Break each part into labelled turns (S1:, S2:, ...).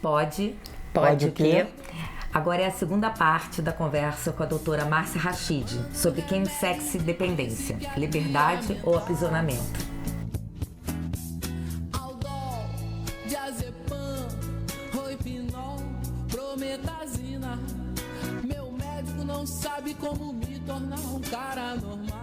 S1: Pode
S2: o quê?
S1: Agora é a segunda parte da conversa com a doutora Márcia Rachid sobre quimsex e dependência, liberdade ou aprisionamento.
S3: Aldol, diazepam, roipinol, prometazina. Meu médico não sabe como me tornar um cara normal.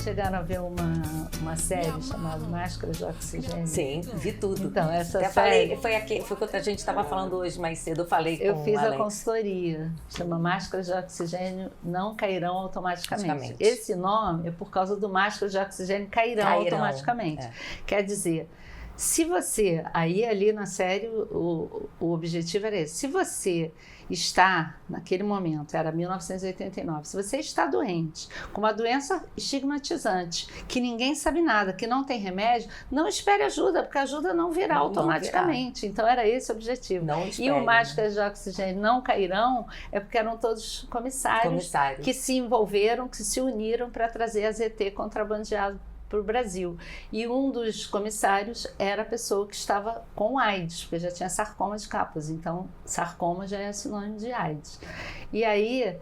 S4: Chegaram a ver uma série chamada Máscaras de Oxigênio?
S1: Sim, vi tudo.
S4: Então, essa
S1: até
S4: série...
S1: Foi o que a gente estava falando hoje mais cedo, eu falei com o
S4: Eu fiz
S1: Alex.
S4: a consultoria, chama Máscaras de Oxigênio Não Cairão Automaticamente. Esse nome é por causa do Máscaras de Oxigênio Cairão Automaticamente. É. Quer dizer, se você, aí ali na série o objetivo era esse, se você está, naquele momento, era 1989, se você está doente, com uma doença estigmatizante, que ninguém sabe nada, que não tem remédio, não espere ajuda, porque a ajuda não virá automaticamente. Então era esse o objetivo.
S1: Não espere,
S4: e o Máscaras de Oxigênio Não Cairão é porque eram todos comissários que se envolveram, que se uniram para trazer a ZT contrabandeado para o Brasil. E um dos comissários era a pessoa que estava com AIDS, porque já tinha sarcoma de Kaposi, então sarcoma já é sinônimo de AIDS. E aí,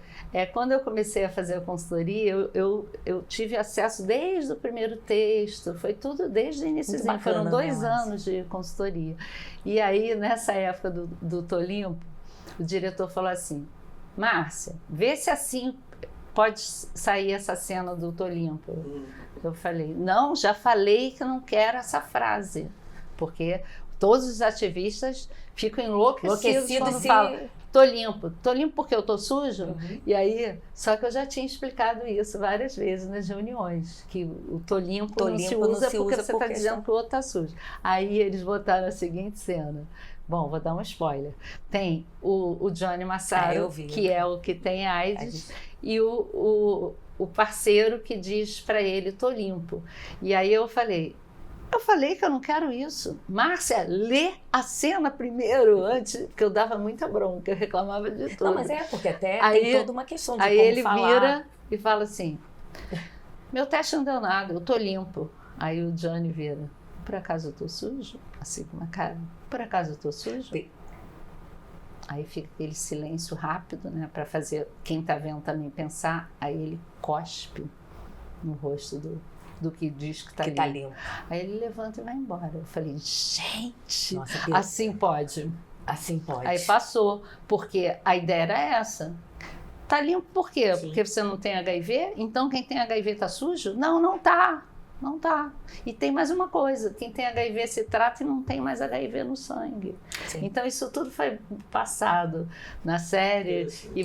S4: quando eu comecei a fazer a consultoria, eu tive acesso desde o primeiro texto, foi tudo desde o início, foram 2 anos de consultoria. E aí, nessa época do Tolimpo, o diretor falou assim: Márcia, vê se assim pode sair essa cena do Tolimpo. Eu falei, não, já falei que não quero essa frase, porque todos os ativistas ficam enlouquecidos quando falam, tô limpo porque eu tô sujo? Uhum. E aí, só que eu já tinha explicado isso várias vezes nas reuniões, que o tô limpo não se usa porque você está dizendo que o outro tá sujo. Aí eles botaram a seguinte cena. Bom, vou dar um spoiler. Tem o Johnny Massaro, que é o que tem AIDS, e o parceiro que diz para ele, tô limpo. E aí eu falei que eu não quero isso. Márcia, lê a cena primeiro, antes, porque eu dava muita bronca, eu reclamava de tudo.
S1: Não, mas porque até tem toda uma questão de como falar.
S4: Aí ele vira e fala assim, meu teste não deu nada, eu tô limpo. Aí o Johnny vira, por acaso eu tô sujo? Assim com uma cara, por acaso eu tô sujo? Aí fica aquele silêncio rápido, né, para fazer quem tá vendo também pensar. Aí ele cospe no rosto do que diz que tá limpo. Aí ele levanta e vai embora. Eu falei, gente, nossa, assim pode.
S1: Assim pode.
S4: Aí passou, porque a ideia era essa. Tá limpo por quê? Sim. Porque você não tem HIV? Então quem tem HIV tá sujo? Não, não tá. Não tá. E tem mais uma coisa, quem tem HIV se trata e não tem mais HIV no sangue. Sim. Então isso tudo foi passado na série e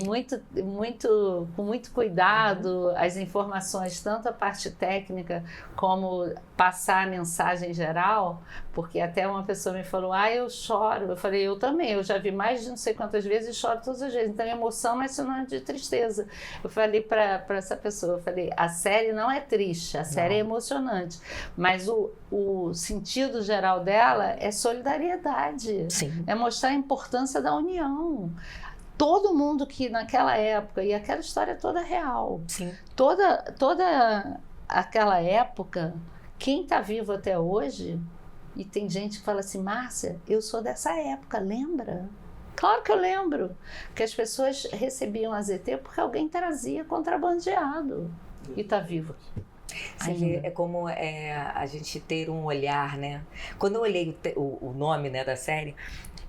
S4: com muito cuidado, as informações, tanto a parte técnica como passar a mensagem geral, porque até uma pessoa me falou, eu choro. Eu falei, eu também, eu já vi mais de não sei quantas vezes e choro todas as vezes. Então emoção não é sinônimo de tristeza. Eu falei para essa pessoa, eu falei, a série não é triste, a série é emocionante. Mas o sentido geral dela é solidariedade.
S1: Sim.
S4: É mostrar a importância da união. Todo mundo que naquela época, e aquela história toda real,
S1: sim,
S4: toda aquela época, quem está vivo até hoje, e tem gente que fala assim, Márcia, eu sou dessa época, lembra? Claro que eu lembro, que as pessoas recebiam a ZT porque alguém trazia contrabandeado e está vivo.
S1: Você vê, é como a gente ter um olhar, né? Quando eu olhei o nome, né, da série,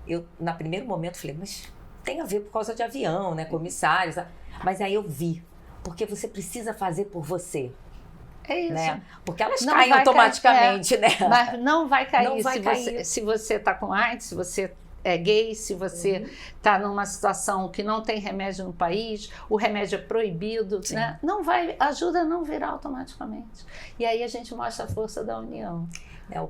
S1: eu, no primeiro momento, falei, mas tem a ver por causa de avião, né, comissários. Mas aí eu vi, porque você precisa fazer por você.
S4: É isso.
S1: Né? Porque elas caem automaticamente, né?
S4: Mas não vai cair,
S1: não vai cair.
S4: Se você está com AIDS, se você é gay, se você está numa situação que não tem remédio no país, o remédio é proibido, né? Não vai, ajuda não virá automaticamente. E aí a gente mostra a força da união.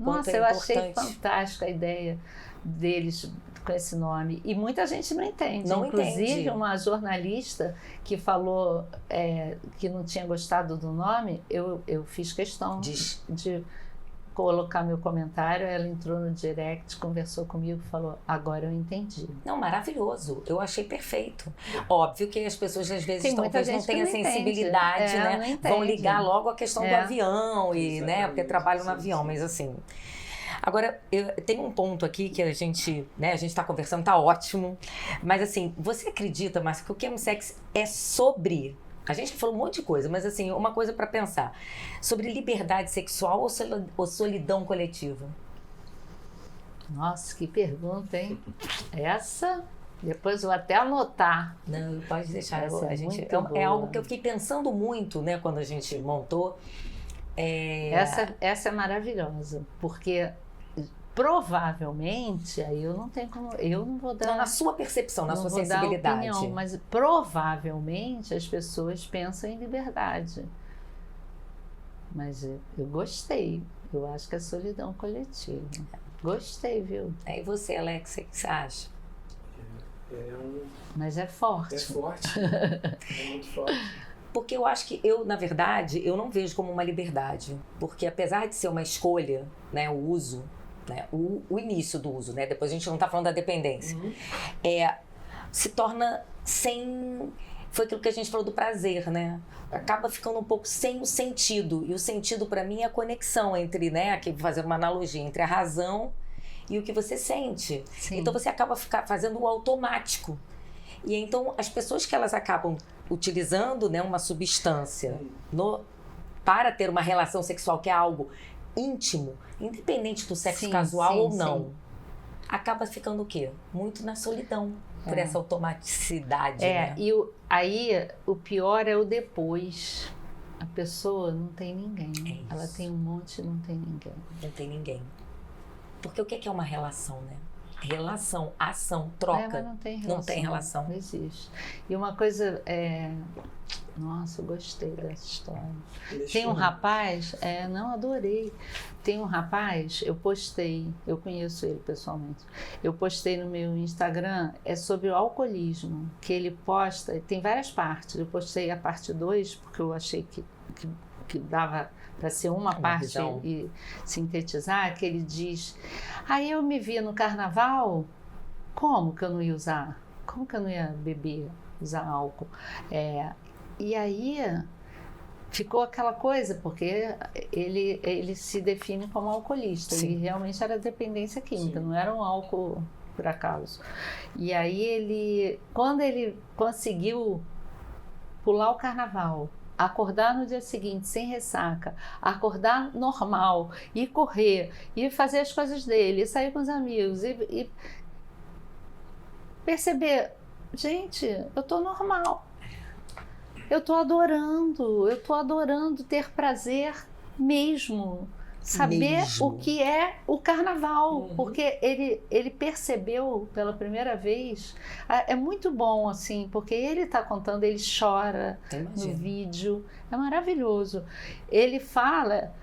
S4: Nossa, eu achei fantástica a ideia deles com esse nome. E muita gente não entende. Inclusive, uma jornalista que falou que não tinha gostado do nome, eu fiz questão de colocar meu comentário, ela entrou no direct, conversou comigo e falou, agora eu entendi.
S1: Não, maravilhoso, eu achei perfeito. Óbvio que as pessoas às vezes talvez não tenham sensibilidade, né? Vão ligar logo a questão do avião, e, né? Porque trabalham no avião, mas assim... Agora, tem um ponto aqui que a gente está conversando, tá ótimo, mas assim, você acredita, Márcia, que o chemsex é sobre... A gente falou um monte de coisa, mas assim, uma coisa para pensar. Sobre liberdade sexual ou solidão coletiva?
S4: Nossa, que pergunta, hein? Essa, depois eu vou até anotar.
S1: Não, pode deixar.
S4: É
S1: algo que eu fiquei pensando muito, né, quando a gente montou.
S4: Essa é maravilhosa, porque provavelmente, aí eu não vou dar...
S1: Não, na sua percepção, na sua sensibilidade.
S4: Opinião, mas provavelmente as pessoas pensam em liberdade. Mas eu gostei, eu acho que é solidão coletiva. Gostei, viu?
S1: E você, Alexa, o que você acha?
S4: Mas é forte.
S2: É forte, é muito forte.
S1: Porque eu acho que na verdade, eu não vejo como uma liberdade. Porque apesar de ser uma escolha, né, o uso, né, o início do uso, né, depois a gente não está falando da dependência, se torna sem... Foi aquilo que a gente falou do prazer, né? Acaba ficando um pouco sem o sentido. E o sentido, para mim, é a conexão entre, né, aqui vou fazer uma analogia, entre a razão e o que você sente.
S4: Sim.
S1: Então você acaba fazendo o automático. E então as pessoas que elas acabam utilizando, né, uma substância para ter uma relação sexual, que é algo íntimo, independente do sexo casual ou não, acaba ficando o quê? Muito na solidão, por essa automaticidade. Né?
S4: E aí o pior é o depois. A pessoa não tem ninguém. Ela tem um monte e não tem ninguém.
S1: Não tem ninguém. Porque o que é uma relação, né? Relação, ação, troca.
S4: Mas não tem relação.
S1: Não tem relação.
S4: Não existe. E uma coisa Nossa, eu gostei dessa história. Tem um rapaz, não, adorei. Tem um rapaz, eu conheço ele pessoalmente. Eu postei no meu Instagram, sobre o alcoolismo, que ele posta, tem várias partes. Eu postei a parte 2, porque eu achei que dava para ser uma parte
S1: visão.
S4: E sintetizar, que ele diz: aí eu me via no carnaval, como que eu não ia usar? Como que eu não ia beber, usar álcool? E aí ficou aquela coisa, porque ele se define como alcoolista.
S1: Sim.
S4: Ele realmente era dependência química, não era um álcool por acaso. E aí quando ele conseguiu pular o carnaval, acordar no dia seguinte sem ressaca, acordar normal, ir correr, ir fazer as coisas dele, ir sair com os amigos, e perceber, gente, eu tô normal. Eu tô adorando ter prazer mesmo. Saber o que é o carnaval, porque ele percebeu pela primeira vez. É muito bom, assim, porque ele está contando, ele chora no vídeo, é maravilhoso. Ele fala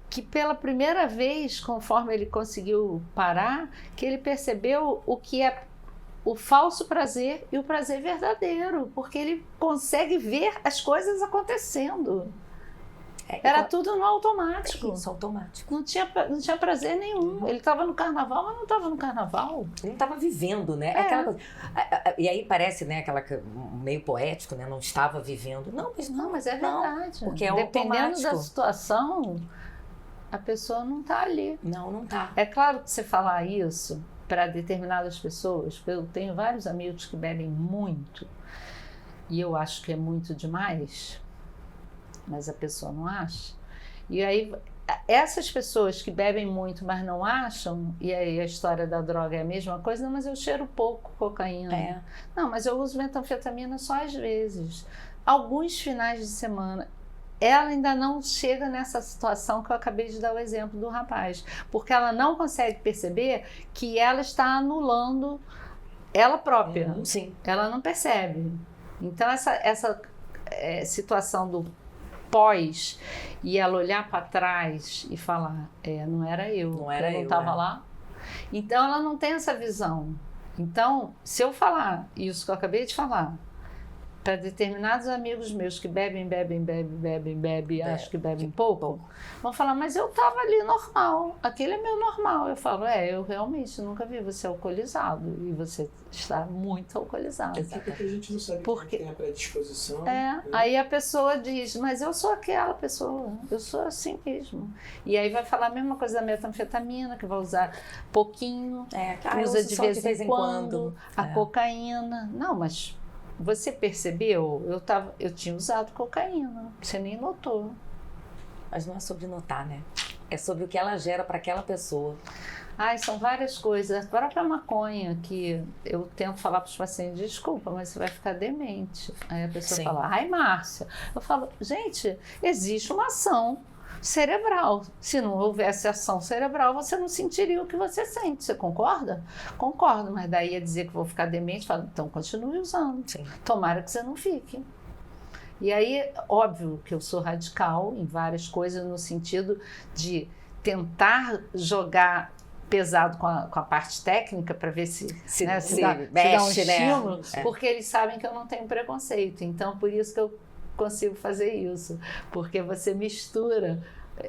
S4: que pela primeira vez, conforme ele conseguiu parar, que ele percebeu o que é o falso prazer e o prazer verdadeiro, porque ele consegue ver as coisas acontecendo. Era tudo no automático.
S1: Isso, automático.
S4: Não tinha prazer nenhum. Ele estava no carnaval, mas não estava no carnaval.
S1: Ele não estava vivendo, né? Aquela coisa. E aí parece, né, meio poético, né? Não estava vivendo. Não,
S4: mas é verdade.
S1: Porque é
S4: dependendo
S1: automático.
S4: da situação, a pessoa não está ali.
S1: Não está.
S4: É claro que você falar isso para determinadas pessoas, eu tenho vários amigos que bebem muito, e eu acho que é muito demais, mas a pessoa não acha. E aí, essas pessoas que bebem muito, mas não acham, e aí a história da droga é a mesma coisa, não, mas eu cheiro pouco cocaína. Não, mas eu uso metanfetamina só às vezes. Alguns finais de semana. Ela ainda não chega nessa situação que eu acabei de dar o exemplo do rapaz, porque ela não consegue perceber que ela está anulando ela própria.
S1: Sim.
S4: Ela não percebe. Então, essa situação do pós, e ela olhar para trás e falar, não era eu, não estava lá. Então, ela não tem essa visão. Então, se eu falar isso que eu acabei de falar, para determinados amigos meus que bebem, acho que bebem pouco, vão falar, mas eu estava ali normal, aquele é meu normal. Eu falo, eu realmente nunca vi você alcoolizado e você está muito alcoolizado.
S2: Porque a gente não sabe que tem a predisposição.
S4: Aí a pessoa diz, mas eu sou aquela pessoa, eu sou assim mesmo. E aí vai falar a mesma coisa da metanfetamina, que vai usar pouquinho, usa de vez em quando, a cocaína. Não, mas você percebeu? Eu tinha usado cocaína, você nem notou.
S1: Mas não é sobre notar, né? É sobre o que ela gera para aquela pessoa.
S4: São várias coisas. A própria maconha, que eu tento falar para os pacientes, desculpa, mas você vai ficar demente. Aí a pessoa fala, Márcia. Eu falo, gente, existe uma ação cerebral. Se não houvesse ação cerebral, você não sentiria o que você sente. Você concorda? Concordo, mas daí ia dizer que vou ficar demente, falo, então continue usando. Sim. Tomara que você não fique. E aí, óbvio que eu sou radical em várias coisas, no sentido de tentar jogar pesado com a parte técnica para ver se dá um estímulo, porque eles sabem que eu não tenho preconceito. Então, por isso que eu consigo fazer isso, porque você mistura.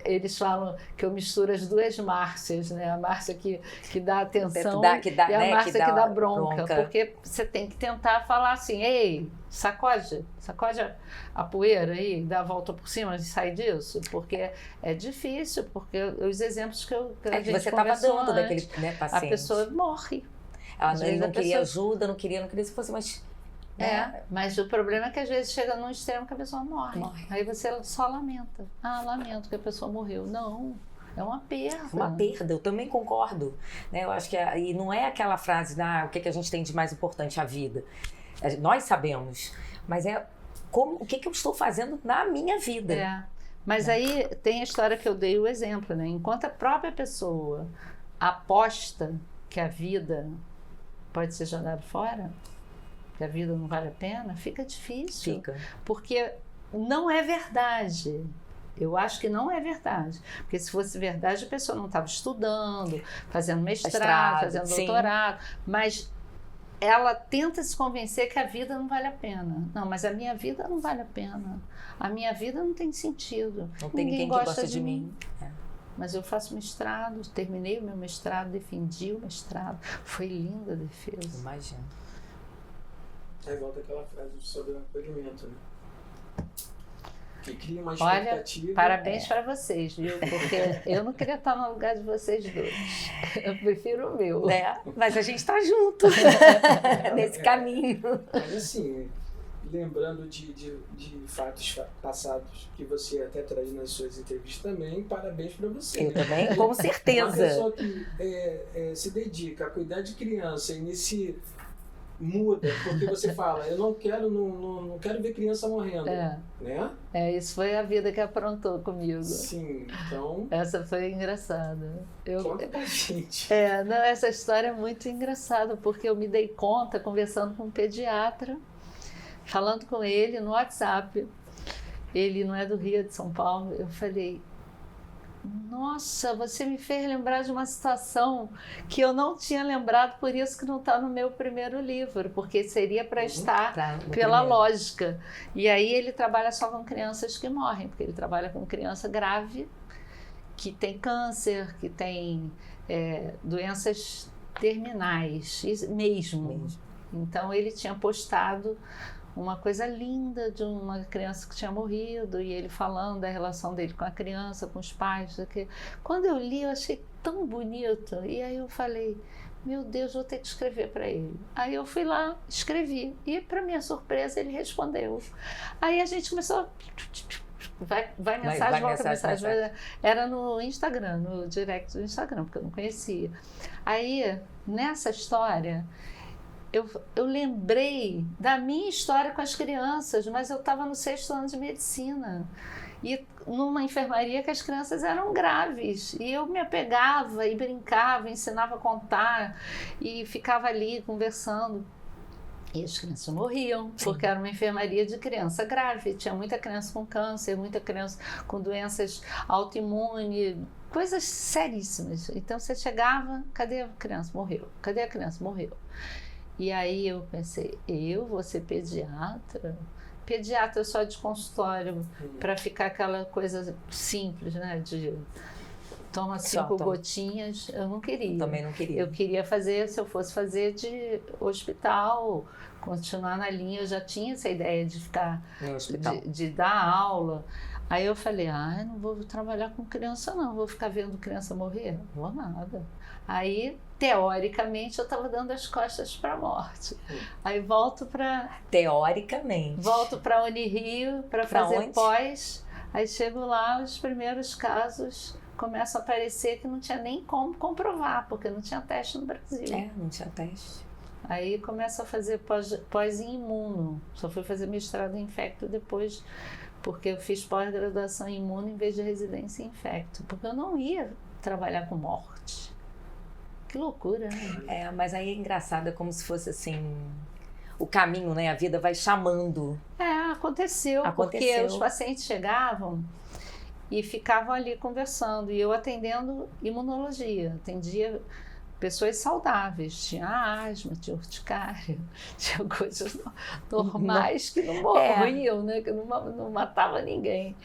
S4: Eles falam que eu misturo as duas Márcias, né? A Márcia que dá atenção e a Márcia que dá bronca. Porque você tem que tentar falar assim, ei, sacode a poeira aí, dá a volta por cima e sai disso. Porque é difícil, porque os exemplos que a gente
S1: você estava dando daquele paciente.
S4: A pessoa morre.
S1: Ela não queria ajuda, não queria se fosse, mas...
S4: mas o problema é que às vezes chega num extremo que a pessoa morre. Aí você só lamenta. Lamento que a pessoa morreu. Não, é uma perda.
S1: Uma perda, eu também concordo. Né? Eu acho que e não é aquela frase, o que a gente tem de mais importante? A vida. Nós sabemos, mas o que eu estou fazendo na minha vida.
S4: Mas aí tem a história que eu dei o exemplo, né? Enquanto a própria pessoa aposta que a vida pode ser jogada fora, que a vida não vale a pena, fica difícil. Porque não é verdade. Eu acho que não é verdade. Porque se fosse verdade, a pessoa não estava estudando, fazendo mestrado, fazendo doutorado. Mas ela tenta se convencer que a vida não vale a pena. Não, mas a minha vida não vale a pena. A minha vida não tem sentido.
S1: Não tem ninguém que gosta de mim.
S4: Mas eu faço mestrado, terminei o meu mestrado, defendi o mestrado. Foi linda a defesa.
S1: Imagino.
S2: Aí volta aquela frase sobre o acolhimento, né? Que cria uma expectativa.
S4: Olha, parabéns para vocês, viu? Porque eu não queria estar no lugar de vocês dois. Eu prefiro o meu.
S1: Mas a gente está junto nesse caminho.
S2: Mas assim, lembrando de fatos passados que você até traz nas suas entrevistas também, parabéns para você.
S1: Eu também, com certeza. Uma
S2: pessoa que se dedica a cuidar de criança e nesse... muda, porque você fala, eu não quero ver criança morrendo, né?
S4: Isso foi a vida que aprontou comigo.
S2: Sim, então...
S4: Essa foi engraçada.
S2: Conta pra gente.
S4: Essa história é muito engraçada, porque eu me dei conta, conversando com um pediatra, falando com ele no WhatsApp. Ele não é do Rio, é de São Paulo. Eu falei... Nossa, você me fez lembrar de uma situação que eu não tinha lembrado, por isso que não está no meu primeiro livro, porque seria para estar pela lógica. E aí ele trabalha só com crianças que morrem, porque ele trabalha com criança grave, que tem câncer, que tem doenças terminais, mesmo. Então ele tinha postado uma coisa linda de uma criança que tinha morrido e ele falando da relação dele com a criança, com os pais. Quando eu li, eu achei tão bonito. E aí eu falei, meu Deus, vou ter que escrever para ele. Aí eu fui lá, escrevi. E para minha surpresa, ele respondeu. Aí a gente começou... Vai mensagem, volta mensagem. Era no Instagram, no direct do Instagram, porque eu não conhecia. Aí, nessa história... Eu lembrei da minha história com as crianças, mas eu estava no 6º ano de medicina e numa enfermaria que as crianças eram graves e eu me apegava e brincava, ensinava a contar e ficava ali conversando. E as crianças morriam, porque era uma enfermaria de criança grave, tinha muita criança com câncer, muita criança com doenças autoimunes, coisas seríssimas. Então você chegava, cadê a criança? Morreu. Cadê a criança? Morreu. E aí eu pensei, eu vou ser pediatra? Pediatra só de consultório, para ficar aquela coisa simples, né? De toma 5 gotinhas, eu não queria.
S1: Também não queria.
S4: Eu queria fazer, se eu fosse fazer de hospital, continuar na linha, eu já tinha essa ideia de ficar,
S1: no hospital,
S4: de dar aula. Aí eu falei, não vou trabalhar com criança não, vou ficar vendo criança morrer? Não vou nada. Aí, teoricamente, eu estava dando as costas para a morte. Aí volto para...
S1: Teoricamente.
S4: Volto para a Unirio para fazer onde? Pós. Aí chego lá, os primeiros casos começam a aparecer que não tinha nem como comprovar, porque não tinha teste no Brasil.
S1: Não tinha teste.
S4: Aí começo a fazer pós em imuno. Só fui fazer mestrado em infecto depois, porque eu fiz pós-graduação em imuno em vez de residência em infecto, porque eu não ia trabalhar com morte. Que loucura, né?
S1: Mas aí é engraçado, é como se fosse assim, o caminho, né? A vida vai chamando.
S4: Aconteceu, porque os pacientes chegavam e ficavam ali conversando, e eu atendendo imunologia, atendia pessoas saudáveis, tinha asma, tinha urticária, tinha coisas normais que não morriam, né? Que não matava ninguém.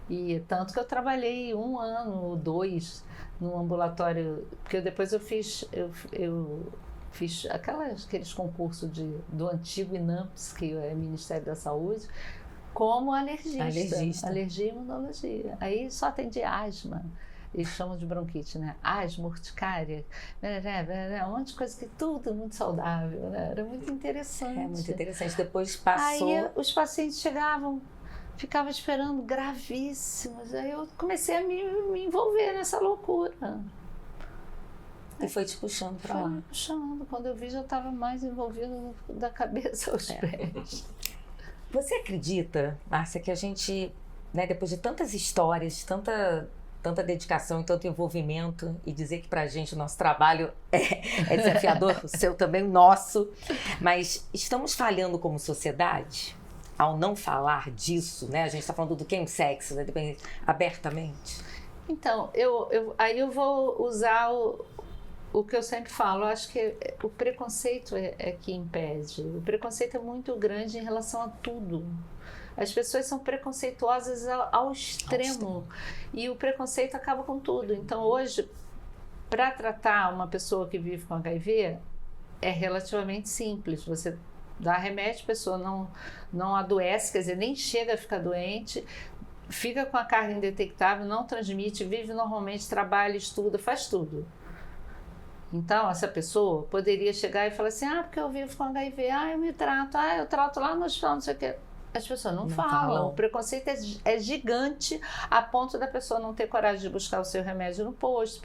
S4: E tanto que eu trabalhei 1 ano ou 2 no ambulatório, porque depois eu fiz aqueles concursos do antigo INAMPS, que é Ministério da Saúde, como alergista. Alergia e imunologia. Aí só atendi asma, eles chamam de bronquite, né? Asma, urticária, um monte de coisa que tudo muito saudável, né? Era muito interessante.
S1: Muito interessante. Depois passou...
S4: Aí os pacientes chegavam, ficavam esperando gravíssimos. Aí eu comecei a me envolver nessa loucura.
S1: E foi te puxando para lá.
S4: Foi me puxando. Quando eu vi, já estava mais envolvida da cabeça aos pés.
S1: Você acredita, Márcia, que a gente, né, depois de tantas histórias, tanta dedicação e tanto envolvimento, e dizer que pra gente o nosso trabalho é desafiador, o seu também, o nosso, mas estamos falhando como sociedade ao não falar disso, né? A gente está falando do chemsex, né, abertamente.
S4: Então, aí eu vou usar o que eu sempre falo, eu acho que o preconceito é que impede. O preconceito é muito grande em relação a tudo. As pessoas são preconceituosas ao extremo. E o preconceito acaba com tudo. Então, hoje, para tratar uma pessoa que vive com HIV, é relativamente simples. Você dá remédio, a pessoa não adoece, quer dizer, nem chega a ficar doente, fica com a carga indetectável, não transmite, vive normalmente, trabalha, estuda, faz tudo. Então, essa pessoa poderia chegar e falar assim, porque eu vivo com HIV, eu me trato, eu trato lá no hospital, não sei o quê. As pessoas não falam. O preconceito é gigante a ponto da pessoa não ter coragem de buscar o seu remédio no posto,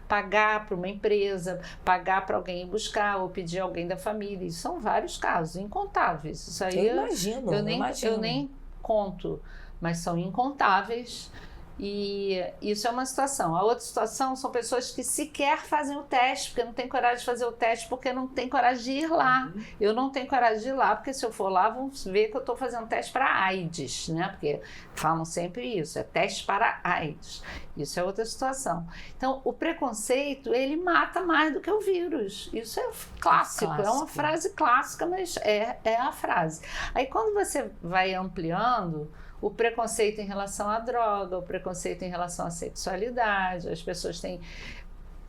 S4: pagar para uma empresa, pagar para alguém ir buscar ou pedir alguém da família. Isso são vários casos, incontáveis. Isso aí
S1: eu imagino.
S4: Eu nem conto, mas são incontáveis. E isso é uma situação. A outra situação são pessoas que sequer fazem o teste, porque não tem coragem de fazer o teste, porque não tem coragem de ir lá. Eu não tenho coragem de ir lá, porque se eu for lá, vão ver que eu estou fazendo teste para AIDS, né? Porque falam sempre isso, é teste para AIDS. Isso é outra situação. Então, o preconceito, ele mata mais do que o vírus. Isso é clássico. É uma frase clássica, mas é a frase. Aí, quando você vai ampliando, o preconceito em relação à droga, o preconceito em relação à sexualidade, as pessoas têm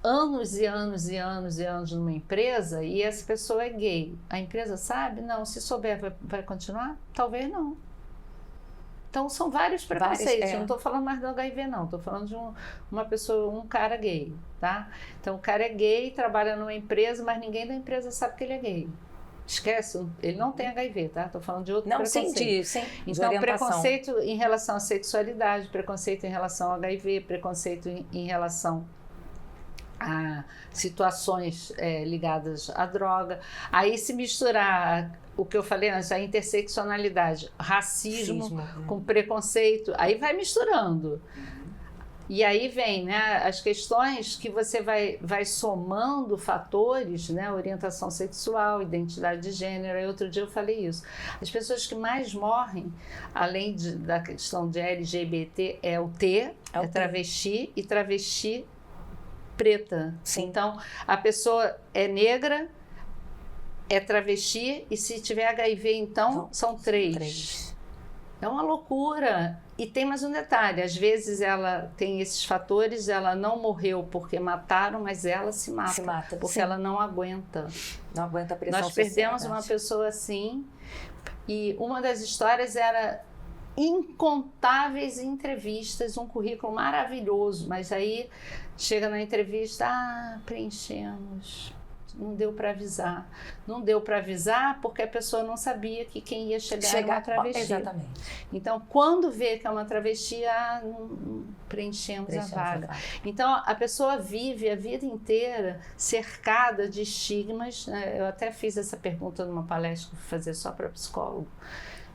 S4: anos e anos e anos e anos numa empresa e essa pessoa é gay. A empresa sabe? Não. Se souber, vai continuar? Talvez não. Então, são vários preconceitos. Eu não estou falando mais do HIV, não. Estou falando de uma pessoa, um cara gay, tá? Então, o cara é gay, trabalha numa empresa, mas ninguém da empresa sabe que ele é gay. Esquece, ele não tem HIV, tá? Estou falando de outro preconceito.
S1: Sim,
S4: então, preconceito em relação à sexualidade, preconceito em relação ao HIV, preconceito em relação a situações ligadas à droga. Aí, se misturar o que eu falei antes, a interseccionalidade, racismo com preconceito, aí vai misturando. E aí vem, né, as questões que você vai somando fatores, né, orientação sexual, identidade de gênero. Aí outro dia eu falei isso. As pessoas que mais morrem, além da questão de LGBT, é o T, é travesti e travesti preta.
S1: Sim.
S4: Então, a pessoa é negra, é travesti e se tiver HIV, então são 3. É uma loucura. E tem mais um detalhe, às vezes ela tem esses fatores, ela não morreu porque mataram, mas ela se mata porque ela não aguenta.
S1: Não aguenta a pressão social.
S4: Nós perdemos uma pessoa assim, e uma das histórias era incontáveis entrevistas, um currículo maravilhoso, mas aí chega na entrevista, preenchemos. Não deu para avisar. Não deu para avisar porque a pessoa não sabia que quem ia chegar era uma travesti.
S1: Exatamente.
S4: Então, quando vê que é uma travesti, não preenchemos a vaga. Então, a pessoa vive a vida inteira cercada de estigmas. Eu até fiz essa pergunta numa palestra que eu fui fazer só para psicólogo.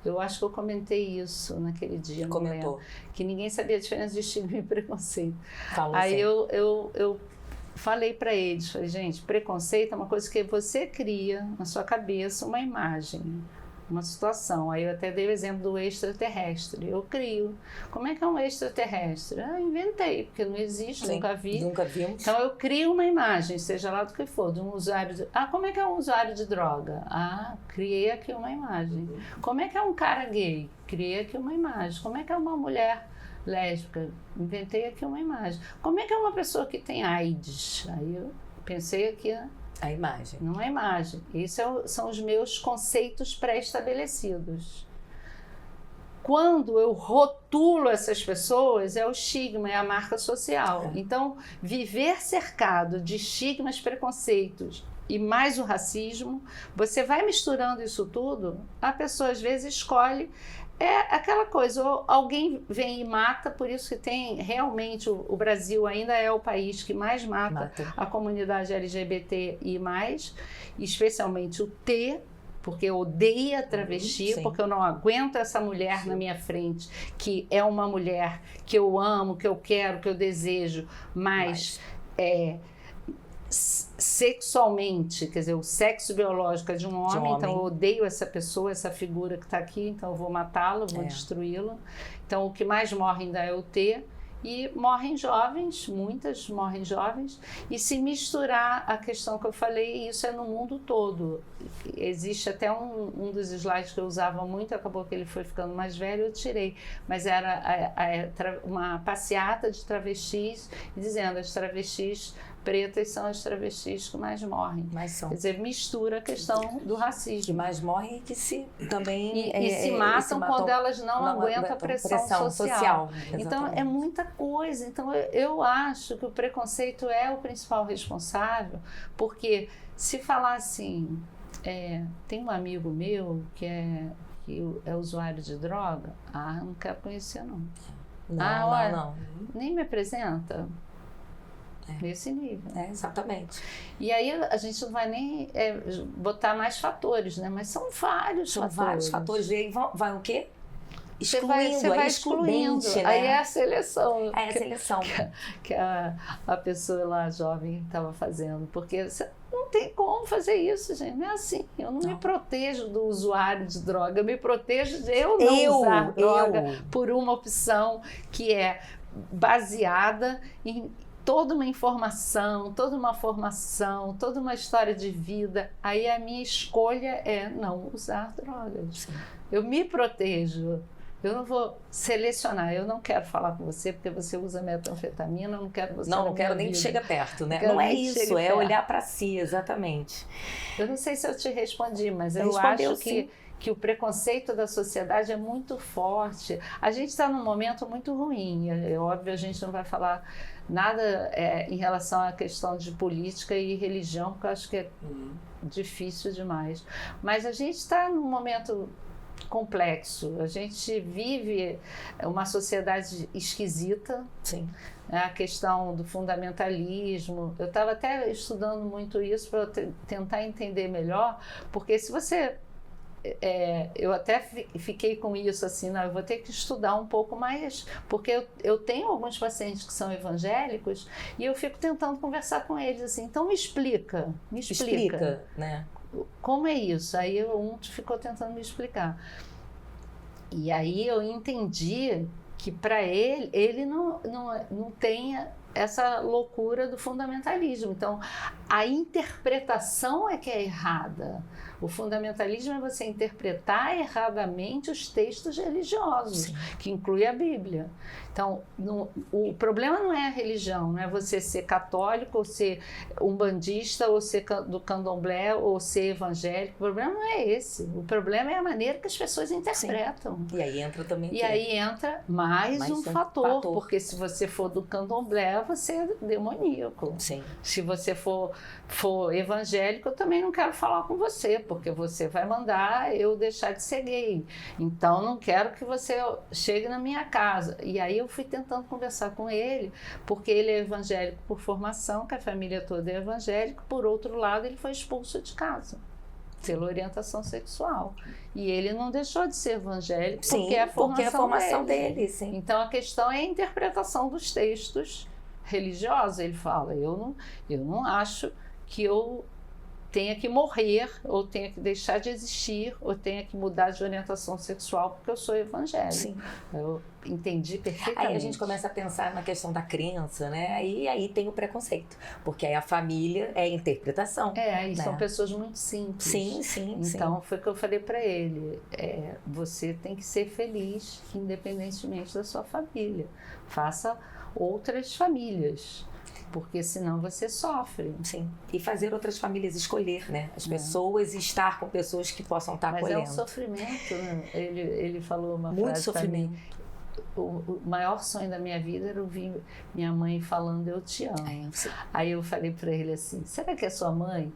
S4: Eu acho que eu comentei isso naquele dia.
S1: Comentou.
S4: Que ninguém sabia a diferença de estigma e preconceito.
S1: Falou
S4: aí
S1: assim.
S4: eu falei para eles, gente, preconceito é uma coisa que você cria na sua cabeça, uma imagem, uma situação. Aí eu até dei o exemplo do extraterrestre. Eu crio. Como é que é um extraterrestre? Inventei, porque não existe,
S1: Sim,
S4: nunca vi.
S1: Nunca vimos.
S4: Então eu crio uma imagem, seja lá do que for, de um usuário de... como é que é um usuário de droga? Criei aqui uma imagem. Como é que é um cara gay? Criei aqui uma imagem. Como é que é uma mulher lésbica? Inventei aqui uma imagem. Como é que é uma pessoa que tem AIDS? Aí eu pensei aqui
S1: a imagem.
S4: Não é imagem. Esses são os meus conceitos pré-estabelecidos. Quando eu rotulo essas pessoas, é o estigma, é a marca social. Então, viver cercado de estigmas, preconceitos e mais o racismo, você vai misturando isso tudo, a pessoa às vezes escolhe. É aquela coisa, ou alguém vem e mata, por isso que tem realmente o Brasil ainda é o país que mais mata a comunidade LGBT e mais, especialmente o T, porque odeia travesti, porque eu não aguento essa mulher na minha frente, que é uma mulher que eu amo, que eu quero, que eu desejo, mas sexualmente, quer dizer, o sexo biológico é de um homem, então eu odeio essa pessoa, essa figura que está aqui, então eu vou matá-lo, vou destruí-lo. Então o que mais morre ainda é o T, e morrem jovens, muitas morrem jovens, e se misturar a questão que eu falei, isso é no mundo todo. Existe até um dos slides que eu usava muito, acabou que ele foi ficando mais velho, eu tirei, mas era uma passeata de travestis, dizendo as travestis pretas são as travestis que mais morrem. Quer dizer, mistura a questão do racismo.
S1: Que mais morrem e que também
S4: se matam quando elas não aguentam a pressão social. Então, é muita coisa. Então, eu acho que o preconceito é o principal responsável, porque se falar assim, tem um amigo meu que é usuário de droga, não quero conhecer, não.
S1: Não.
S4: Nem me apresenta. Nesse nível.
S1: Exatamente.
S4: E aí a gente não vai nem botar mais fatores, né? Mas são vários fatores.
S1: São vários fatores. E aí vai o quê?
S4: Excluindo. Você vai excluindo.
S1: Né?
S4: Aí é a seleção.
S1: É a seleção.
S4: Que a pessoa lá jovem estava fazendo. Porque você não tem como fazer isso, gente. Não é assim. Eu não me protejo do usuário de droga. Eu me protejo de eu não usar droga por uma opção que é baseada em toda uma informação, toda uma formação, toda uma história de vida. Aí a minha escolha é não usar drogas. Sim. Eu me protejo. Eu não vou selecionar. Eu não quero falar com você porque você usa metanfetamina. Eu não quero você.
S1: Não quero nem que chegue perto, né? Não é isso. É olhar para si, exatamente.
S4: Eu não sei se eu te respondi, mas eu acho que o preconceito da sociedade é muito forte. A gente está num momento muito ruim. É óbvio, a gente não vai falar nada em relação à questão de política e religião, porque eu acho que é difícil demais. Mas a gente está num momento complexo. A gente vive uma sociedade esquisita.
S1: Sim.
S4: A questão do fundamentalismo. Eu estava até estudando muito isso para tentar entender melhor, porque se você... eu até fiquei com isso assim, eu vou ter que estudar um pouco mais, porque eu tenho alguns pacientes que são evangélicos e eu fico tentando conversar com eles assim, então me explica,
S1: né?
S4: Como é isso? Aí um ficou tentando me explicar. E aí eu entendi que para ele não tem essa loucura do fundamentalismo. Então, a interpretação é que é errada. O fundamentalismo é você interpretar erradamente os textos religiosos, sim, que inclui a Bíblia. Então, o problema não é a religião, não é você ser católico, ou ser umbandista, ou ser do candomblé, ou ser evangélico. O problema não é esse. O problema é a maneira que as pessoas interpretam.
S1: Sim. E aí entra também...
S4: E aí entra mais um fator, porque se você for do candomblé, você é demoníaco.
S1: Sim.
S4: Se você for evangélico, eu também não quero falar com você, porque você vai mandar eu deixar de ser gay. Então, não quero que você chegue na minha casa. E aí eu fui tentando conversar com ele, porque ele é evangélico por formação, que a família toda é evangélica. Por outro lado, ele foi expulso de casa pela orientação sexual. E ele não deixou de ser evangélico,
S1: sim,
S4: porque é a formação
S1: dele. Sim.
S4: Então, a questão é a interpretação dos textos religiosos. Ele fala, eu não acho que eu tenha que morrer, ou tenha que deixar de existir, ou tenha que mudar de orientação sexual porque eu sou evangélica.
S1: Sim.
S4: Eu entendi perfeitamente.
S1: Aí a gente começa a pensar na questão da crença, né? E aí tem o preconceito, porque aí a família é a interpretação.
S4: E são pessoas muito simples.
S1: Sim.
S4: Então foi o que eu falei para ele, você tem que ser feliz independentemente da sua família. Faça outras famílias, porque senão você sofre.
S1: Sim. E fazer outras famílias escolher, né? As pessoas, estar com pessoas que possam estar acolhendo.
S4: Mas é um sofrimento, né? Ele falou uma
S1: muito
S4: frase
S1: sofrimento.
S4: O maior sonho da minha vida era ouvir minha mãe falando eu te amo. Aí eu falei para ele assim, será que a sua mãe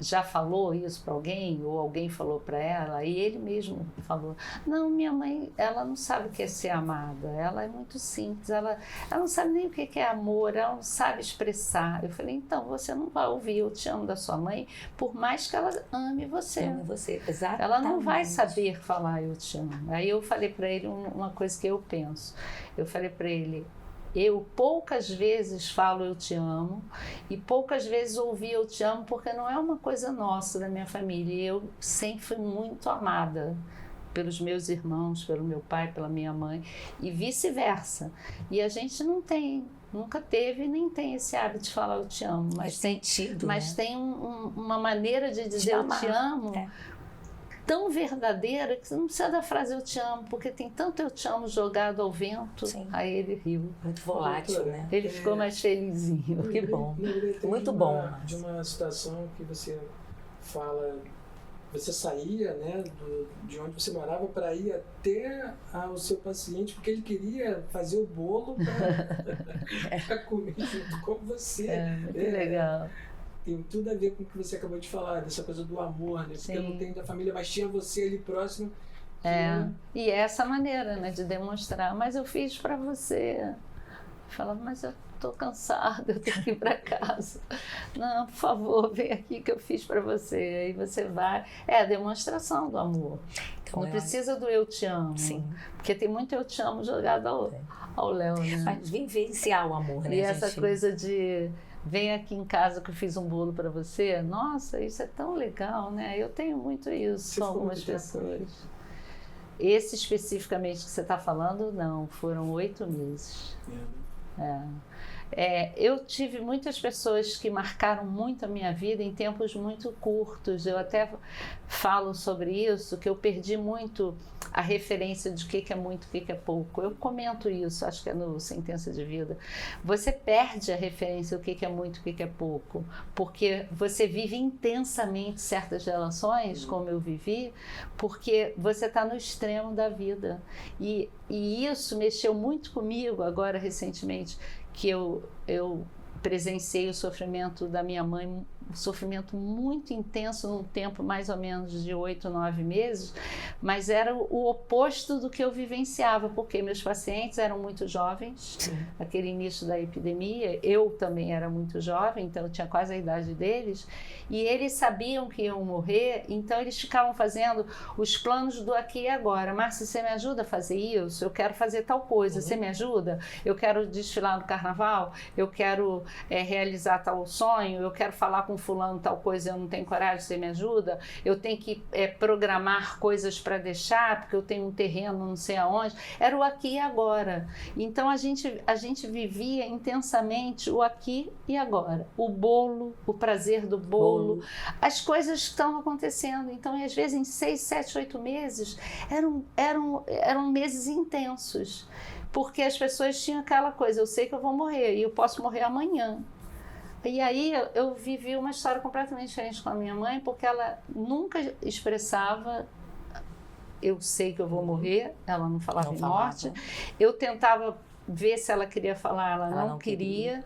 S4: já falou isso para alguém, ou alguém falou para ela? E ele mesmo falou, não, minha mãe, ela não sabe o que é ser amada, ela é muito simples, ela não sabe nem o que é amor, ela não sabe expressar. Eu falei, então você não vai ouvir eu te amo da sua mãe, por mais que ela ame você.
S1: Ame você, exatamente.
S4: Ela não vai saber falar eu te amo. Aí eu falei para ele uma coisa que eu penso, eu falei para ele, eu poucas vezes falo eu te amo e poucas vezes ouvi eu te amo, porque não é uma coisa nossa, da minha família. Eu sempre fui muito amada pelos meus irmãos, pelo meu pai, pela minha mãe e vice-versa. E a gente nunca teve nem tem esse hábito de falar eu te amo. Mas tem uma maneira de dizer eu te amo tão verdadeira que você não precisa da frase eu te amo, porque tem tanto eu te amo jogado ao vento.
S1: Sim.
S4: Aí ele riu.
S1: Muito volátil, né?
S4: Ele ficou mais felizinho. Que bom.
S1: Muito bom.
S2: De uma situação que você fala, você saía, né, de onde você morava para ir até ao seu paciente, porque ele queria fazer o bolo para comer junto com você.
S4: Muito legal.
S2: Tem tudo a ver com o que você acabou de falar, dessa coisa do amor, né? Porque eu não tenho da família, mas tinha você ali próximo.
S4: E é essa maneira, né, de demonstrar, mas eu fiz para você. Falava, mas eu tô cansada, eu tenho que ir para casa. Não, por favor, vem aqui que eu fiz para você. Aí você vai. É a demonstração do amor. Então, não precisa do eu te amo.
S1: Sim.
S4: Porque tem muito eu te amo jogado ao Léo, né?
S1: Mas vivenciar o amor, né?
S4: E essa coisa de vem aqui em casa que eu fiz um bolo para você. Nossa, isso é tão legal, né? Eu tenho muito isso com algumas pessoas. Esse especificamente que você está falando, não. Foram 8 meses. Eu tive muitas pessoas que marcaram muito a minha vida em tempos muito curtos. Eu até falo sobre isso, que eu perdi muito a referência de o que é muito, o que é pouco. Eu comento isso, acho que é no Sentença de Vida. Você perde a referência do que é muito, o que é pouco, porque você vive intensamente certas relações, como eu vivi, porque você está no extremo da vida. E isso mexeu muito comigo agora, recentemente, que eu presenciei o sofrimento da minha mãe, um sofrimento muito intenso num tempo mais ou menos de 8, 9 meses, mas era o oposto do que eu vivenciava, porque meus pacientes eram muito jovens, naquele início da epidemia, eu também era muito jovem, então eu tinha quase a idade deles, e eles sabiam que iam morrer, então eles ficavam fazendo os planos do aqui e agora. Márcia, você me ajuda a fazer isso? Eu quero fazer tal coisa, você me ajuda? Eu quero desfilar no carnaval? Eu quero realizar tal sonho? Eu quero falar com com fulano tal coisa, eu não tenho coragem, você me ajuda? Eu tenho que programar coisas para deixar, porque eu tenho um terreno não sei aonde. Era o aqui e agora. Então a gente vivia intensamente o aqui e agora. O bolo, o prazer do bolo, as coisas que estão acontecendo. Então, às vezes, em 6, 7, 8 meses, eram meses intensos. Porque as pessoas tinham aquela coisa, eu sei que eu vou morrer e eu posso morrer amanhã. E aí eu vivi uma história completamente diferente com a minha mãe, porque ela nunca expressava eu sei que eu vou morrer, ela não falava em morte. Eu tentava ver se ela queria falar, ela não queria.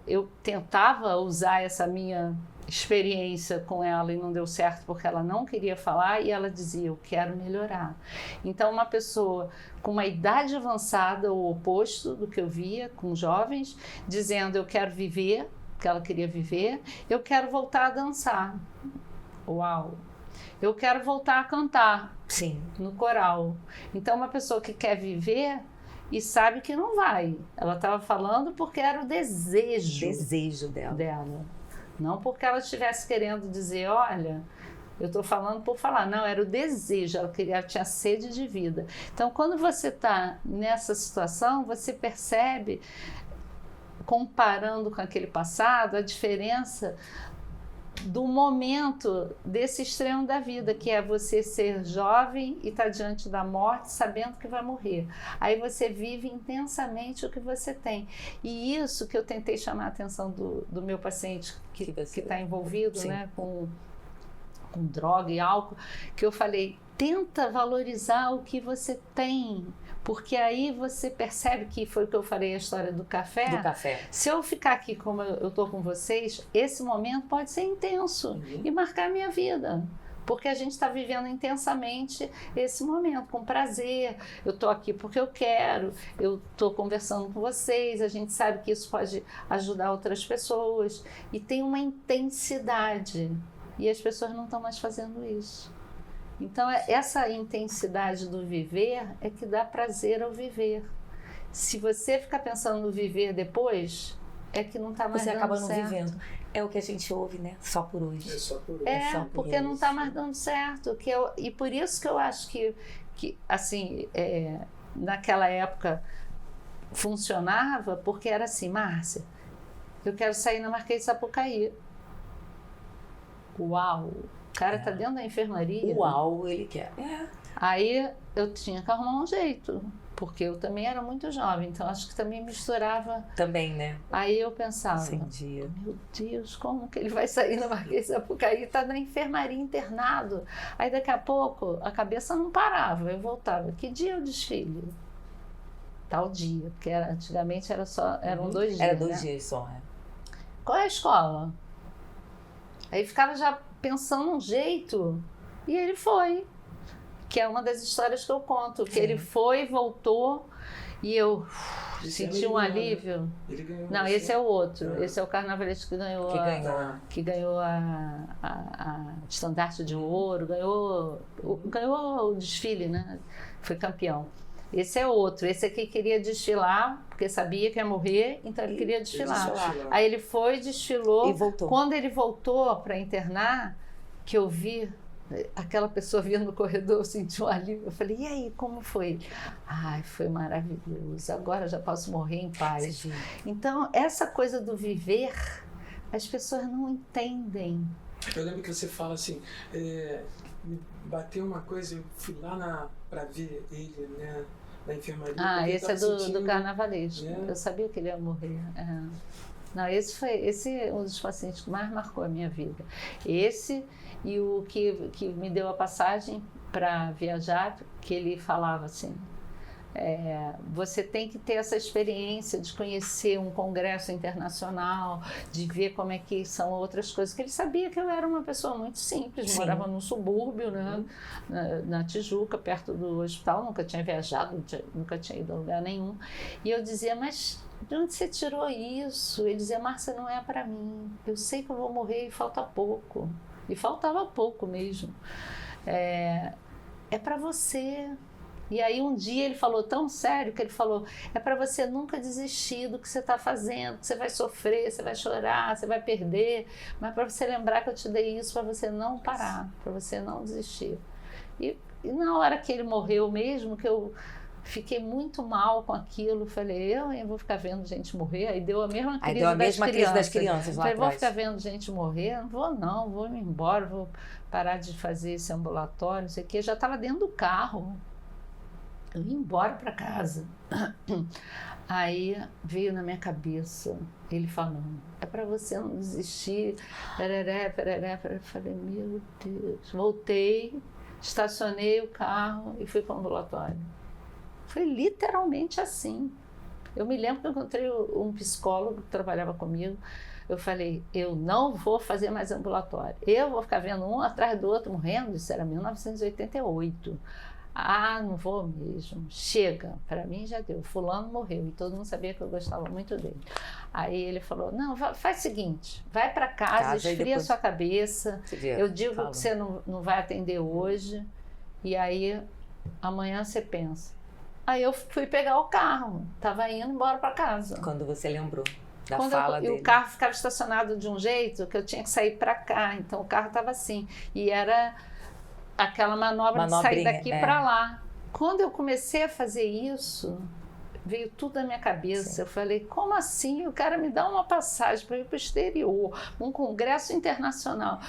S4: Eu tentava usar essa minha experiência com ela e não deu certo porque ela não queria falar e ela dizia, eu quero melhorar. Então, uma pessoa com uma idade avançada, o oposto do que eu via com jovens, dizendo, eu quero viver, que ela queria viver, eu quero voltar a dançar. Uau! Eu quero voltar a cantar.
S1: Sim.
S4: No coral. Então, uma pessoa que quer viver e sabe que não vai. Ela estava falando porque era o desejo dela. Não porque ela estivesse querendo dizer, olha, eu estou falando por falar. Não, era o desejo, ela tinha sede de vida. Então, quando você está nessa situação, você percebe, comparando com aquele passado, a diferença do momento desse extremo da vida, que é você ser jovem e estar diante da morte sabendo que vai morrer. Aí você vive intensamente o que você tem. E isso que eu tentei chamar a atenção do meu paciente que está envolvido, né, com droga e álcool, que eu falei, tenta valorizar o que você tem. Porque aí você percebe que foi o que eu falei, a história do café.
S1: Do café.
S4: Se eu ficar aqui como eu estou com vocês, esse momento pode ser intenso e marcar a minha vida. Porque a gente está vivendo intensamente esse momento, com prazer. Eu estou aqui porque eu quero, eu estou conversando com vocês, a gente sabe que isso pode ajudar outras pessoas. E tem uma intensidade. E as pessoas não estão mais fazendo isso. Então, essa intensidade do viver é que dá prazer ao viver. Se você ficar pensando no viver depois, é que não está mais dando certo. Você acaba não vivendo.
S1: É o que a gente ouve, né? Só por hoje.
S2: É só por hoje.
S4: Porque não está mais dando certo. E por isso que eu acho que assim, naquela época funcionava, porque era assim, Márcia, eu quero sair na Marquês de Sapucaí. Uau! O cara tá dentro da enfermaria.
S1: Uau, ele quer.
S4: Aí eu tinha que arrumar um jeito, porque eu também era muito jovem, então acho que também misturava.
S1: Também, né?
S4: Aí eu pensava, meu Deus, como que ele vai sair na Marquês de Sapucaí? Tá na enfermaria internado. Aí daqui a pouco a cabeça não parava, eu voltava. Que dia é o desfile? Tal dia, porque antigamente eram 2 dias.
S1: Era 2 dias só,
S4: Qual é a escola? Aí ficava já pensando um jeito, e ele foi, que é uma das histórias que eu conto, que ele foi, voltou, e eu senti um alívio.
S2: Ele ganhou.
S4: Não, esse é o outro, esse é o carnavalesco que ganhou a estandarte de ouro, ganhou o desfile, né? Foi campeão. Esse é outro, esse aqui queria desfilar, porque sabia que ia morrer, então ele queria desfilar. Aí ele foi, desfilou,
S1: e voltou.
S4: Quando ele voltou para internar, que eu vi aquela pessoa vindo no corredor, eu senti um alívio, eu falei, e aí, como foi? Ai, foi maravilhoso, agora já posso morrer em paz. Então, essa coisa do viver, as pessoas não entendem.
S2: Eu lembro que você fala assim, me bateu uma coisa, eu fui lá para ver ele, né? Da enfermaria.
S4: Esse é do carnavalesco. Eu sabia que ele ia morrer. Não, esse é um dos pacientes que mais marcou a minha vida. Esse e o que me deu a passagem para viajar, que ele falava assim, você tem que ter essa experiência de conhecer um congresso internacional, de ver como é que são outras coisas, que ele sabia que eu era uma pessoa muito simples, morava num subúrbio, né, na Tijuca, perto do hospital, nunca tinha viajado, nunca tinha ido a lugar nenhum, e eu dizia, mas de onde você tirou isso? Ele dizia, Márcia, não é para mim, eu sei que eu vou morrer e falta pouco, e faltava pouco mesmo, é para você. E aí um dia ele falou tão sério que ele falou, é para você nunca desistir do que você está fazendo, que você vai sofrer, você vai chorar, você vai perder, mas para você lembrar que eu te dei isso para você não parar, para você não desistir. E na hora que ele morreu mesmo, que eu fiquei muito mal com aquilo, falei, eu vou ficar vendo gente morrer, aí deu a mesma crise, das crianças lá
S1: atrás.
S4: Vou ficar vendo gente morrer, não vou me embora, vou parar de fazer esse ambulatório, não sei o quê, já estava dentro do carro. Eu ia embora para casa. Aí veio na minha cabeça ele falando, é para você não desistir. Falei, meu Deus. Voltei, estacionei o carro e fui para o ambulatório. Foi literalmente assim. Eu me lembro que eu encontrei um psicólogo que trabalhava comigo. Eu falei, eu não vou fazer mais ambulatório. Eu vou ficar vendo um atrás do outro morrendo. Isso era 1988. Não vou mesmo. Chega, para mim já deu. Fulano morreu e todo mundo sabia que eu gostava muito dele. Aí ele falou, não, faz o seguinte, vai para casa, esfria a sua cabeça. Eu digo que você não vai atender hoje e aí amanhã você pensa. Aí eu fui pegar o carro, estava indo embora para casa.
S1: Quando você lembrou da fala dele.
S4: E o carro ficava estacionado de um jeito que eu tinha que sair para cá, então o carro estava assim. E era aquela manobra de sair daqui para lá. Quando eu comecei a fazer isso, veio tudo na minha cabeça. Sim. Eu falei, como assim? O cara me dá uma passagem para ir para o exterior, um congresso internacional,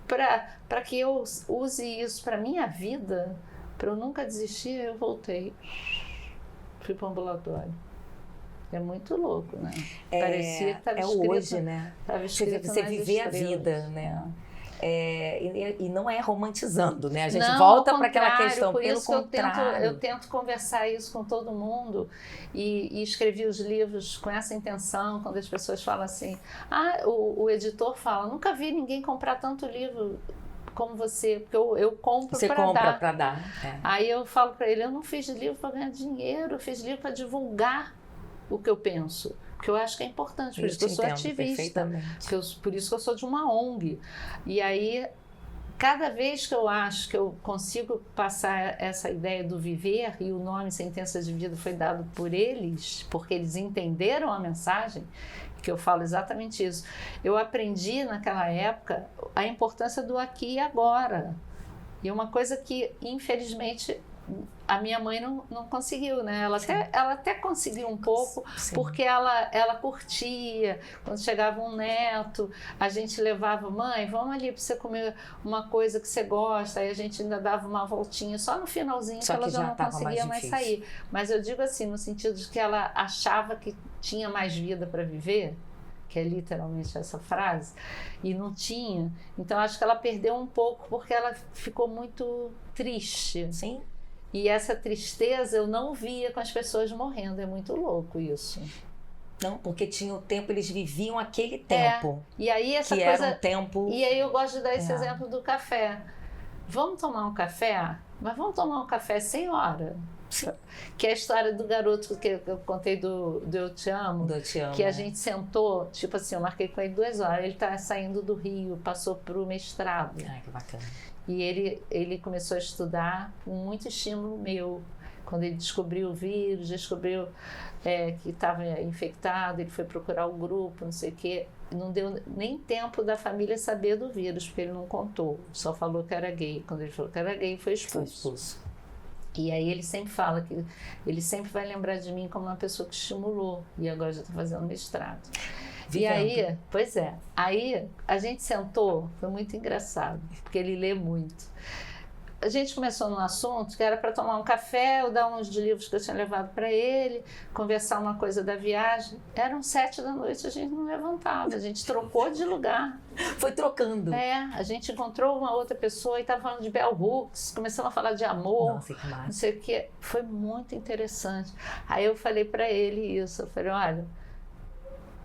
S4: para que eu use isso para minha vida, para eu nunca desistir. Eu voltei, fui para o ambulatório. É muito louco, né? Parecia que estava escrito.
S1: Hoje, né? Você viver a vida, né? E não é romantizando, né? A gente volta para aquela questão.
S4: Por isso eu tento conversar isso com todo mundo e escrevi os livros com essa intenção, quando as pessoas falam assim, o editor fala, nunca vi ninguém comprar tanto livro como você, porque eu compro para dar. Você
S1: compra para dar.
S4: Aí eu falo para ele, eu não fiz livro para ganhar dinheiro, eu fiz livro para divulgar o que eu penso. Porque eu acho que é importante, por isso que eu sou ativista, por isso que eu sou de uma ONG. E aí, cada vez que eu acho que eu consigo passar essa ideia do viver, e o nome Sentença de Vida foi dado por eles, porque eles entenderam a mensagem, que eu falo exatamente isso. Eu aprendi naquela época a importância do aqui e agora. E uma coisa que, infelizmente, a minha mãe não conseguiu, né? Ela até conseguiu um pouco, sim, porque ela curtia. Quando chegava um neto, a gente levava, mãe, vamos ali para você comer uma coisa que você gosta. Aí a gente ainda dava uma voltinha, só no finalzinho que ela já não conseguia mais sair. Mas eu digo assim, no sentido de que ela achava que tinha mais vida para viver, que é literalmente essa frase, e não tinha. Então acho que ela perdeu um pouco porque ela ficou muito triste.
S1: Sim.
S4: E essa tristeza eu não via com as pessoas morrendo. É muito louco isso.
S1: Não, porque tinha o tempo, eles viviam aquele tempo.
S4: E aí essa
S1: que
S4: coisa,
S1: era um tempo...
S4: E aí eu gosto de dar esse exemplo do café. Vamos tomar um café? Mas vamos tomar um café sem hora. Que é a história do garoto que eu contei do Eu Te Amo.
S1: Do Eu Te Amo,
S4: que a gente sentou, tipo assim, eu marquei com ele 2 horas. Ele tá saindo do Rio, passou pro mestrado.
S1: Ai, que bacana.
S4: E ele começou a estudar com muito estímulo meu. Quando ele descobriu o vírus, descobriu que estava infectado, ele foi procurar o grupo, não sei o quê. Não deu nem tempo da família saber do vírus, porque ele não contou. Só falou que era gay. Quando ele falou que era gay, foi expulso. E aí ele sempre fala que ele sempre vai lembrar de mim como uma pessoa que estimulou. E agora já está fazendo mestrado. E aí, pois é, aí a gente sentou, foi muito engraçado, porque ele lê muito. A gente começou num assunto que era para tomar um café, eu dar uns de livros que eu tinha levado para ele, conversar uma coisa da viagem. Eram 7 da noite, a gente não levantava, a gente trocou de lugar.
S1: Foi trocando.
S4: A gente encontrou uma outra pessoa e estava falando de Bell Hooks, começamos a falar de amor,
S1: nossa, que massa.
S4: Não sei o quê. Foi muito interessante. Aí eu falei para ele isso, eu falei, olha,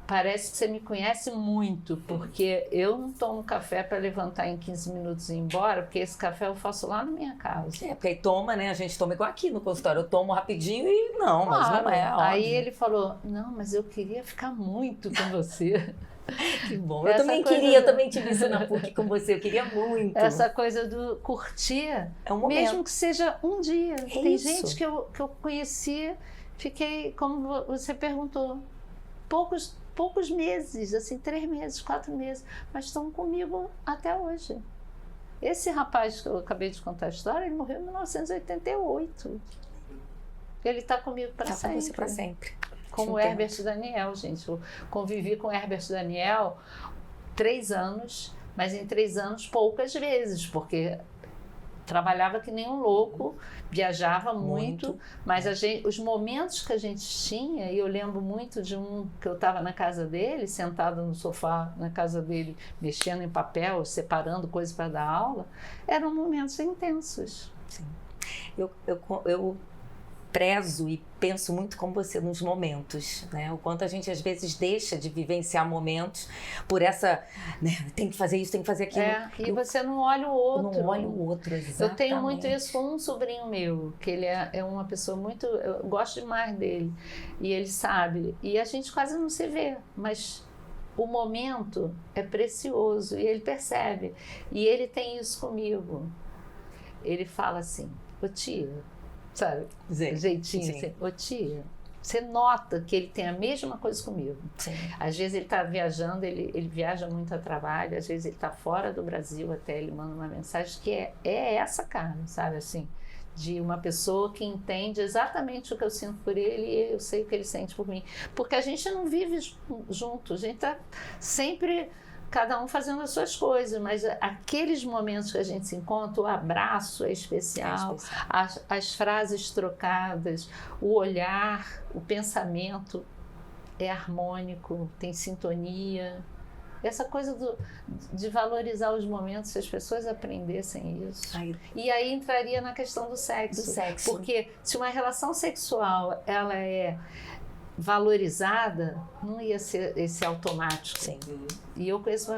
S4: parece que você me conhece muito, porque eu não tomo café para levantar em 15 minutos e ir embora, porque esse café eu faço lá na minha casa.
S1: Porque aí toma, né? A gente toma igual aqui no consultório. Eu tomo rapidinho e não, mas não é.
S4: Aí ele falou, não, mas eu queria ficar muito com você.
S1: Que bom. Eu também queria, eu também tive isso na PUC com você, eu queria muito.
S4: Essa coisa do curtir, mesmo que seja um dia. Tem gente que eu conheci, fiquei, como você perguntou, poucos meses, assim, 3 meses, 4 meses, mas estão comigo até hoje. Esse rapaz que eu acabei de contar a história, ele morreu em 1988. Ele está comigo para sempre.
S1: Com você para sempre.
S4: Como o Herbert Daniel, gente. Eu convivi com o Herbert Daniel 3 anos, mas em 3 anos poucas vezes, porque trabalhava que nem um louco, viajava muito, mas os momentos que a gente tinha, e eu lembro muito de um que eu estava na casa dele, sentada no sofá na casa dele, mexendo em papel, separando coisas para dar aula, eram momentos intensos.
S1: Sim. Eu prezo e penso muito com você nos momentos, né? O quanto a gente às vezes deixa de vivenciar momentos por essa, né? Tem que fazer isso, tem que fazer aquilo.
S4: E você não olha o outro.
S1: Não olha o outro, exatamente.
S4: Eu tenho muito isso com um sobrinho meu, que ele é uma pessoa muito... Eu gosto demais dele. E ele sabe. E a gente quase não se vê, mas o momento é precioso. E ele percebe. E ele tem isso comigo. Ele fala assim, ô tia... Sabe? Jeitinho assim. Ô tia, você nota que ele tem a mesma coisa comigo.
S1: Sim.
S4: Às vezes ele está viajando, ele viaja muito a trabalho, às vezes ele está fora do Brasil, até ele manda uma mensagem que é essa cara, sabe assim? De uma pessoa que entende exatamente o que eu sinto por ele e eu sei o que ele sente por mim. Porque a gente não vive junto, a gente está sempre... cada um fazendo as suas coisas, mas aqueles momentos que a gente se encontra, o abraço é especial, as frases trocadas, o olhar, o pensamento é harmônico, tem sintonia. Essa coisa de valorizar os momentos, se as pessoas aprendessem isso. E aí entraria na questão do sexo. Porque se uma relação sexual ela é valorizada, não ia ser esse automático.
S1: Sim.
S4: E eu conheço,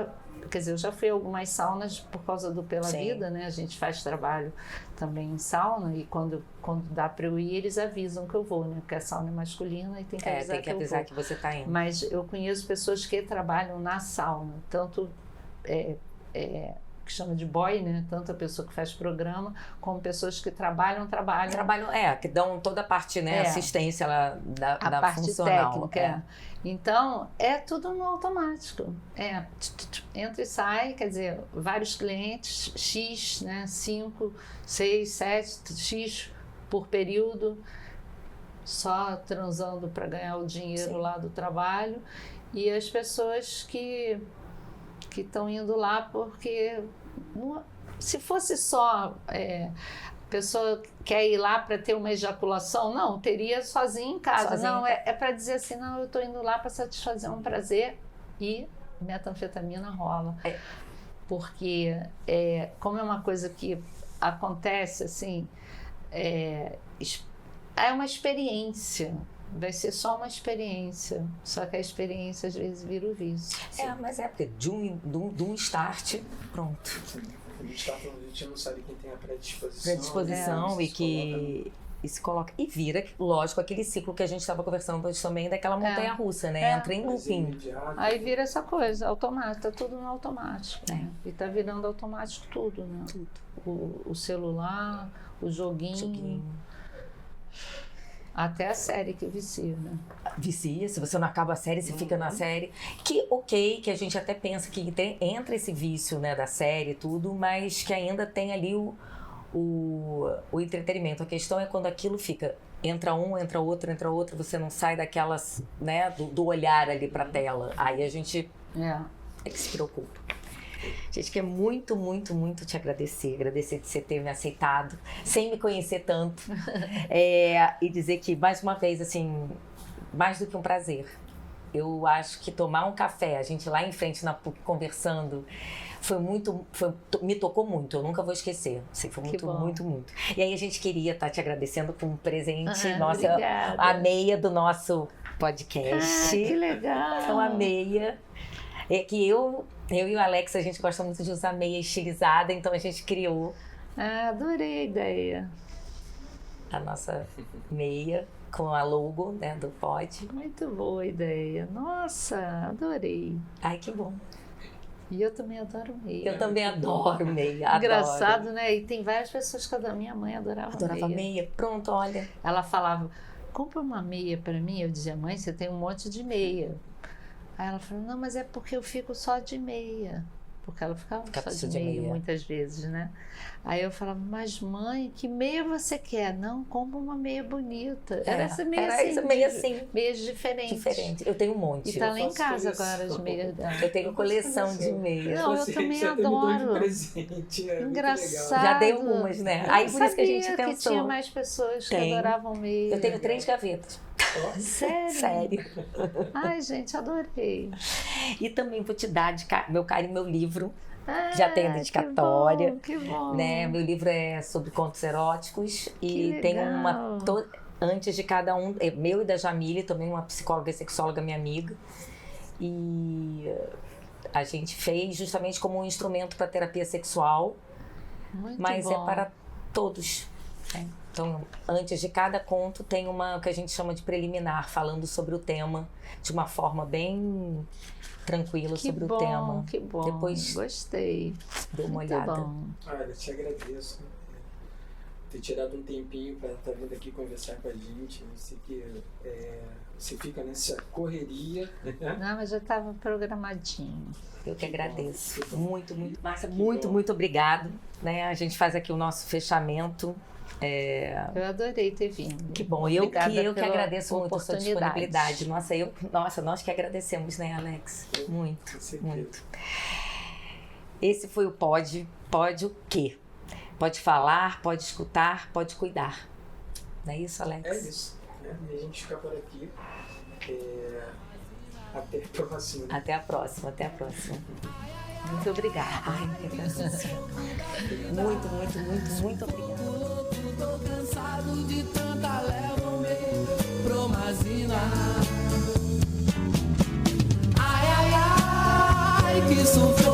S4: quer dizer, eu já fui a algumas saunas por causa do Pela Vida, né? A gente faz trabalho também em sauna e quando dá para eu ir, eles avisam que eu vou, né? Porque a sauna é masculina e tem que avisar que eu vou.
S1: Que você está indo.
S4: Mas eu conheço pessoas que trabalham na sauna, tanto que chama de boy, né? Tanto a pessoa que faz programa, como pessoas que trabalham,
S1: que dão toda a parte, né? Assistência lá da
S4: parte
S1: funcional.
S4: Técnica. Então, é tudo no automático. Entra e sai, quer dizer, vários clientes, X, né? 5, 6, 7, X por período, só transando para ganhar o dinheiro lá do trabalho. E as pessoas que estão indo lá porque se fosse só pessoa quer ir lá para ter uma ejaculação, não, teria sozinha em casa. Não, é para dizer assim, não, eu estou indo lá para satisfazer um prazer e metanfetamina rola. Porque como é uma coisa que acontece assim, é uma experiência. Vai ser só uma experiência, só que a experiência às vezes vira o vício.
S1: Mas porque de um start, pronto.
S2: A gente não sabe quem tem a predisposição.
S1: E que se coloca. E vira, lógico, aquele ciclo que a gente estava conversando hoje também, daquela montanha-russa, né? Entra em looping.
S4: Aí vira essa coisa, automático, tá tudo no automático. Né? E tá virando automático tudo, né? O celular, o joguinho. Até a série que vicia, né?
S1: Vicia, se você não acaba a série, você fica na série. Que a gente até pensa que entra esse vício, né, da série e tudo, mas que ainda tem ali o entretenimento. A questão é quando aquilo fica, entra outro, você não sai daquelas, né, do olhar ali pra tela. Aí a gente é que se preocupa. Gente, quer muito, muito, muito te agradecer de você ter me aceitado, sem me conhecer tanto, e dizer que, mais uma vez, assim, mais do que um prazer. Eu acho que tomar um café, a gente lá em frente na PUC conversando, me tocou muito, eu nunca vou esquecer. Assim, foi muito, muito, muito. E aí a gente queria estar te agradecendo com um presente, a meia do nosso podcast.
S4: Que legal!
S1: Então, a meia. É que eu e o Alex, a gente gosta muito de usar meia estilizada, então a gente criou.
S4: Adorei a ideia.
S1: A nossa meia. com a logo, né, do Pod.
S4: Muito boa ideia. Nossa, adorei.
S1: Ai, que bom.
S4: E eu também adoro meia.
S1: Eu também adoro meia.
S4: Engraçado,
S1: adoro.
S4: né? E tem várias pessoas que a minha mãe adorava meia.
S1: Pronto, olha.
S4: Ela falava, compra uma meia para mim. Eu dizia, mãe, você tem um monte de meia. Aí ela falou, não, mas é porque eu fico só de meia. Porque ela ficava só de meia muitas vezes, né? Aí eu falava, mas mãe, que meia você quer? Não, compra uma meia bonita. Era essa meia
S1: era
S4: assim.
S1: Essa meia assim.
S4: Meias diferentes.
S1: Eu tenho um monte.
S4: E tá lá em casa agora as meias dela.
S1: Eu tenho coleção de meias.
S4: Não, eu também adoro.
S2: Presente,
S4: engraçado.
S1: Já dei algumas, né? Aí por isso que a gente pensou.
S4: Que tinha mais pessoas que adoravam meia.
S1: Eu tenho 3 gavetas.
S4: Sério?
S1: Sério.
S4: Ai, gente, adorei.
S1: E também vou te dar meu carinho, meu livro. Já tem a dedicatória.
S4: Que bom.
S1: Né? Meu livro é sobre contos eróticos. E tem uma... Antes de cada um... Meu e da Jamile, também uma psicóloga e sexóloga, minha amiga. E a gente fez justamente como um instrumento para terapia sexual.
S4: Muito
S1: mas
S4: bom.
S1: É para todos. Né? Então, antes de cada conto tem uma que a gente chama de preliminar, falando sobre o tema de uma forma bem tranquila sobre o tema.
S4: Que bom,
S1: Depois
S4: gostei.
S1: Dê uma olhada.
S4: Bom.
S2: Olha, te agradeço ter tirado um tempinho para estar vindo aqui conversar com a gente. Eu sei que você fica nessa correria.
S4: Não, mas já estava programadinho.
S1: Eu que agradeço. Muito, Márcia, muito obrigado. Né? A gente faz aqui o nosso fechamento.
S4: Eu adorei ter vindo.
S1: Que bom. Eu que agradeço muito a sua disponibilidade. Nossa, nós que agradecemos, né, Alex? Muito. Esse foi o Pod. Pod o quê? Pode falar, pode escutar, pode cuidar. Não é isso, Alex?
S2: É isso. E a gente fica por aqui. Até a próxima.
S1: Até a próxima. Muito obrigada. Ai, muito obrigada.
S3: Tô cansado de tanta leva-me promazina. Ai, que sofrer.